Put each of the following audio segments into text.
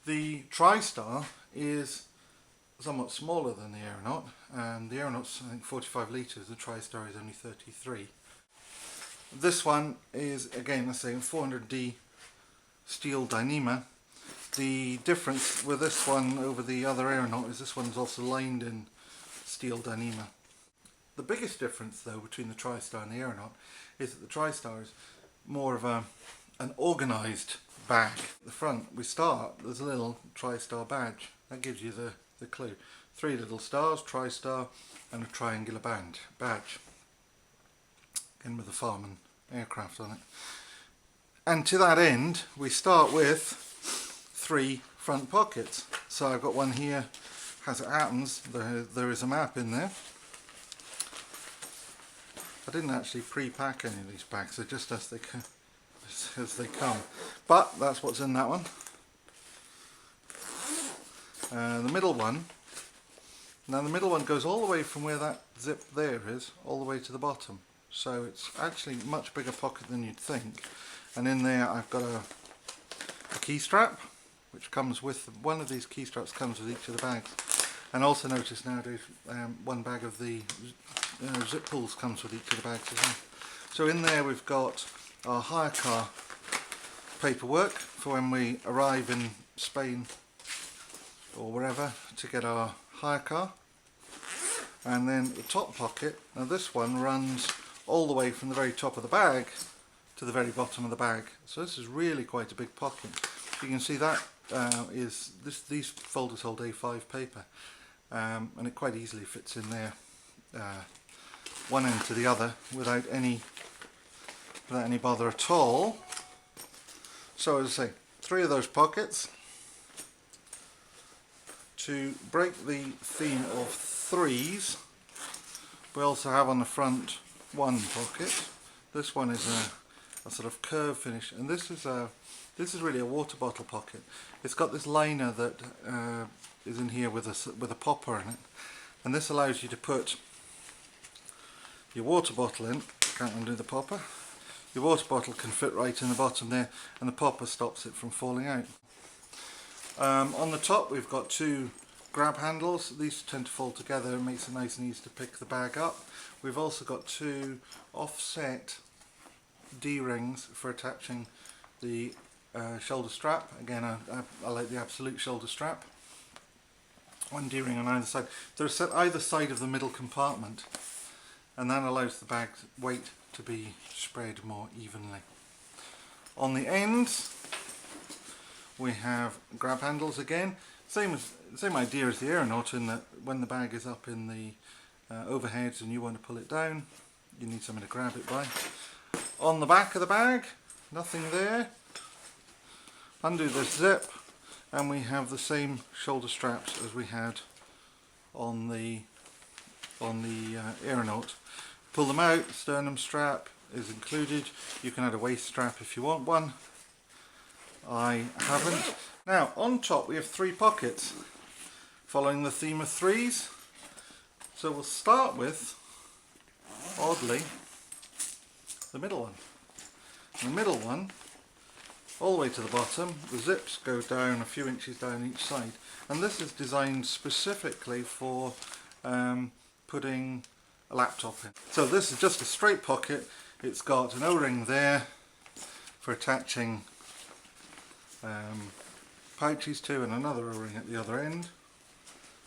The TriStar is somewhat smaller than the Aeronaut. The Aeronaut's I think 45 litres, the TriStar is only 33. This one is again the same 400D steel Dyneema. The difference with this one over the other Aeronaut is this one's also lined in steel Dyneema. The biggest difference though between the TriStar and the Aeronaut is that the TriStar is more of an organised bag. At the front there's a little TriStar badge. That gives you the clue. 3 little stars, TriStar, and a triangular badge. Again with the Farman aircraft on it. And to that end we start with 3 front pockets. So I've got one here, as it happens, there is a map in there. I didn't actually pre-pack any of these bags, they're just as they come. But that's what's in that one. The middle one, now the middle one goes all the way from where that zip there is, all the way to the bottom. So it's actually a much bigger pocket than you'd think. And in there I've got a key strap, which comes with, one of these key straps comes with each of the bags. And also notice nowadays one bag of the zip pulls comes with each of the bags as well. So in there we've got our hire car paperwork for when we arrive in Spain or wherever to get our hire car. And then the top pocket, now this one runs all the way from the very top of the bag to the very bottom of the bag. So this is really quite a big pocket. You can see that these folders hold A5 paper, and it quite easily fits in there, one end to the other without any bother at all. So as I say, 3 of those pockets. To break the theme of 3s, we also have on the front 1 pocket. This one is a sort of curved finish, and this is really a water bottle pocket. It's got this liner that is in here with a popper in it, and this allows you to put your water bottle in. Can't undo the popper. Your water bottle can fit right in the bottom there, and the popper stops it from falling out. On the top we've got 2 grab handles. These tend to fold together and makes it nice and easy to pick the bag up. We've also got 2 offset D-rings for attaching the shoulder strap. Again, I like the absolute shoulder strap. 1 D-ring on either side. They're set either side of the middle compartment, and that allows the bag's weight to be spread more evenly. On the ends we have grab handles again. Same idea as the Aeronaut, in that when the bag is up in the overheads and you want to pull it down, you need something to grab it by. On the back of the bag, nothing there. Undo the zip, and we have the same shoulder straps as we had on the Aeronaut. Pull them out, sternum strap is included. You can add a waist strap if you want one. I haven't. Now on top we have 3 pockets, following the theme of 3s. So we'll start with, oddly, the middle one. The middle one, all the way to the bottom, the zips go down a few inches down each side, and this is designed specifically for putting a laptop in. So this is just a straight pocket. It's got an O-ring there for attaching pouches to, and another O-ring at the other end,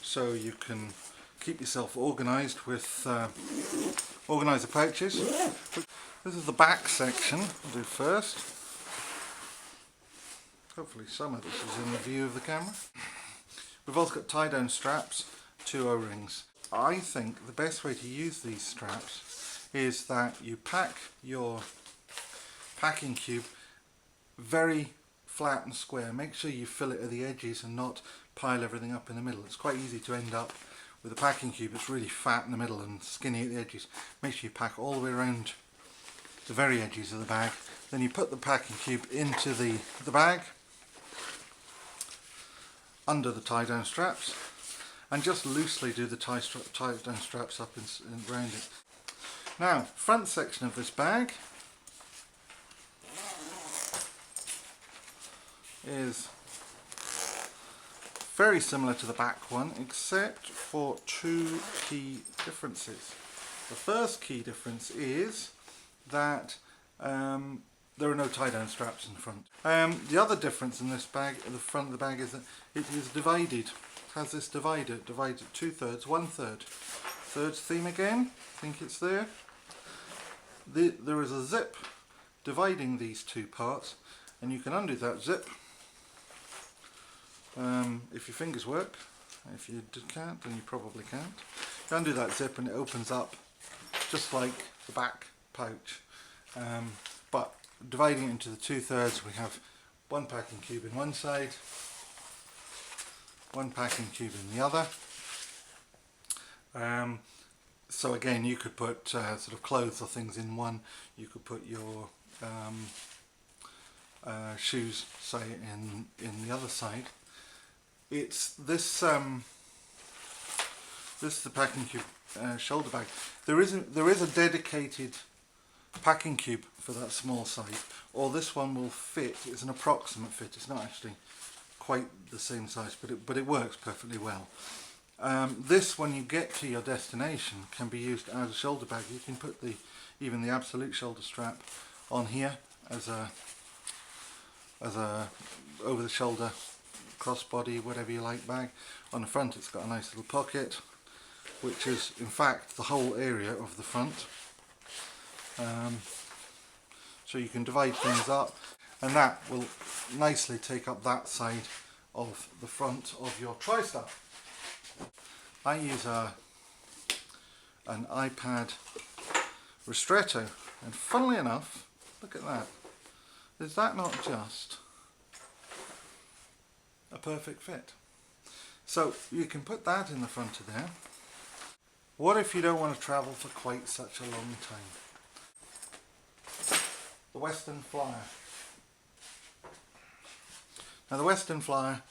so you can keep yourself organised with organise the pouches. This is the back section. We'll do first. Hopefully some of this is in the view of the camera. We've also got tie down straps, 2 O-rings. I think the best way to use these straps is that you pack your packing cube very flat and square. Make sure you fill it at the edges and not pile everything up in the middle. It's quite easy to end up with a packing cube that's really fat in the middle and skinny at the edges. Make sure you pack all the way around the very edges of the bag. Then you put the packing cube into the bag, under the tie down straps, and just loosely do the tie down straps up and around it. Now, front section of this bag is very similar to the back one, except for two key differences. The first key difference is that there are no tie-down straps in the front. The other difference in this bag, at the front of the bag, is that it is divided. It has this divider, divided 2/3, 1/3. Third theme again, I think it's there. There is a zip dividing these two parts, and you can undo that zip if your fingers work. If you can't, then you probably can't. You undo that zip and it opens up just like the back pouch. But dividing it into the 2/3, we have one packing cube in one side, one packing cube in the other. So again, you could put sort of clothes or things in one. You could put your shoes, say, in the other side. It's this. This is the packing cube shoulder bag. There is a dedicated packing cube for that small size, or this one will fit. It's an approximate fit. It's not actually quite the same size, but it works perfectly well. This, when you get to your destination, can be used as a shoulder bag. You can put even the absolute shoulder strap on here as a over the shoulder crossbody, whatever you like, bag. On the front, it's got a nice little pocket, which is in fact the whole area of the front. So you can divide things up, and that will nicely take up that side of the front of your TriStar. I use an iPad ristretto, and funnily enough, look at that. Is that not just a perfect fit? So you can put that in the front of there. What if you don't want to travel for quite such a long time? The Western Flyer. Now the Western Flyer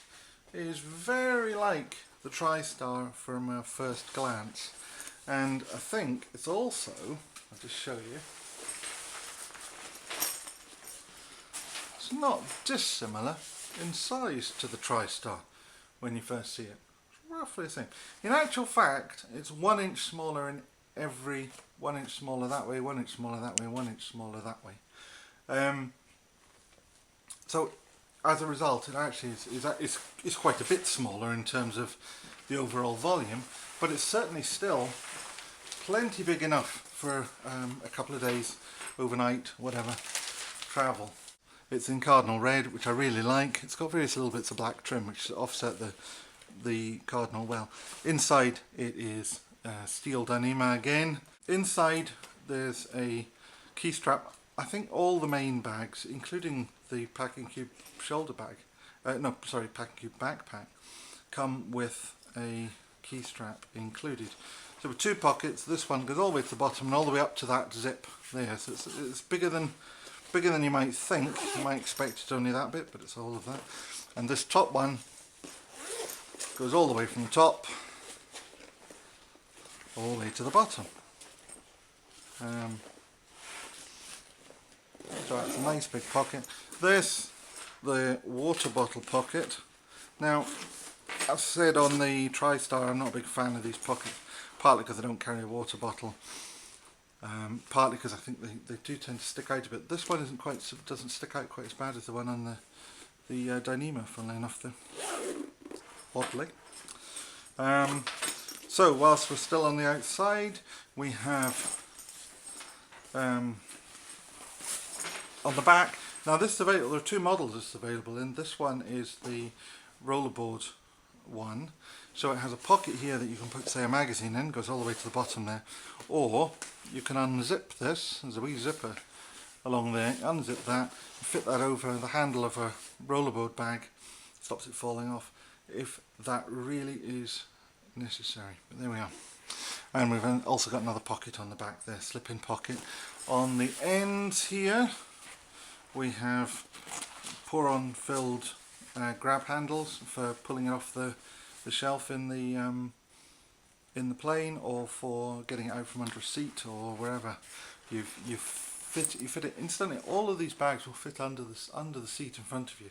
is very like the TriStar from a first glance, and I think it's also, I'll just show you, it's not dissimilar in size to the TriStar when you first see it. It's roughly the same. In actual fact, it's 1 inch smaller in every 1 inch smaller that way, 1 inch smaller that way, 1 inch smaller that way. So as a result, it actually is quite a bit smaller in terms of the overall volume, but it's certainly still plenty big enough for a couple of days, overnight, whatever, travel. It's in Cardinal red, which I really like. It's got various little bits of black trim which offset the Cardinal well. Inside it is steel Dyneema again. Inside there's a key strap. I think all the main bags, including the packing cube shoulder bag, packing cube backpack, come with a key strap included. So with two pockets, this one goes all the way to the bottom and all the way up to that zip there. So it's bigger than you might think. You might expect it's only that bit, but it's all of that. And this top one goes all the way from the top all the way to the bottom. So it's a nice big pocket. This, the water bottle pocket. Now, I've said on the TriStar I'm not a big fan of these pockets, partly because I don't carry a water bottle, partly because I think they do tend to stick out a bit. This one doesn't stick out quite as bad as the one on the Dyneema, funnily enough, oddly. So whilst we're still on the outside, we have on the back, now this is available, there are two models this is available in. This one is the rollerboard one, so it has a pocket here that you can put, say, a magazine in, goes all the way to the bottom there, or you can unzip this, there's a wee zipper along there, unzip that, fit that over the handle of a rollerboard bag, stops it falling off, if that really is necessary. But there we are. And we've also got another pocket on the back there, slip-in pocket. On the ends here we have pour-on filled grab handles for pulling it off the shelf in the plane, or for getting it out from under a seat or wherever. You fit it instantly. All of these bags will fit under the seat in front of you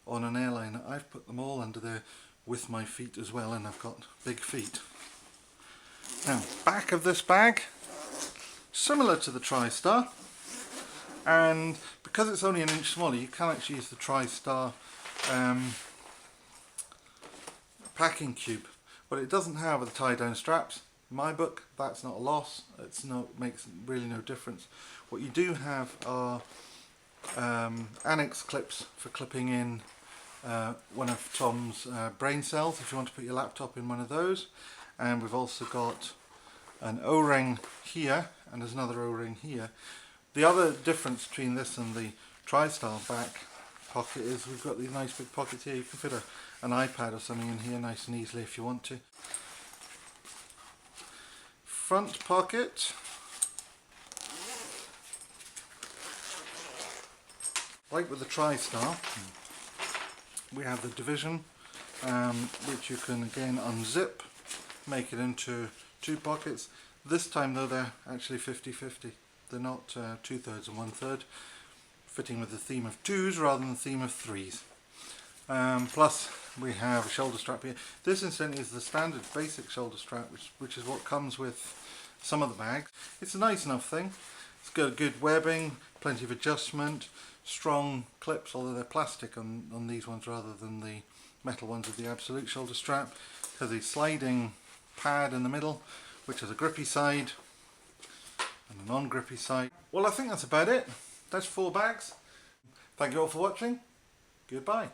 on an airliner. I've put them all under there with my feet as well, and I've got big feet. Now, back of this bag, similar to the TriStar, and because it's only an inch smaller, you can actually use the TriStar packing cube, but it doesn't have the tie down straps. In my book, that's not a loss. Makes really no difference. What you do have are annex clips for clipping in one of Tom's brain cells if you want to put your laptop in one of those, and we've also got an O-ring here, and there's another O-ring here. The other difference between this and the TriStar back pocket is we've got these nice big pockets here. You can fit an iPad or something in here nice and easily if you want to. Front pocket. Like with the TriStar, we have the division, which you can again unzip, make it into 2 pockets. This time though they're actually 50-50. They're not 2/3 and 1/3, fitting with the theme of 2s rather than the theme of 3s. Plus we have a shoulder strap here. This incidentally is the standard basic shoulder strap, which is what comes with some of the bags. It's a nice enough thing. It's got good webbing, plenty of adjustment, strong clips, although they're plastic on these ones rather than the metal ones of the absolute shoulder strap. It has a sliding pad in the middle, which has a grippy side and a non-grippy side. Well, I think that's about it. That's 4 bags. Thank you all for watching. Goodbye.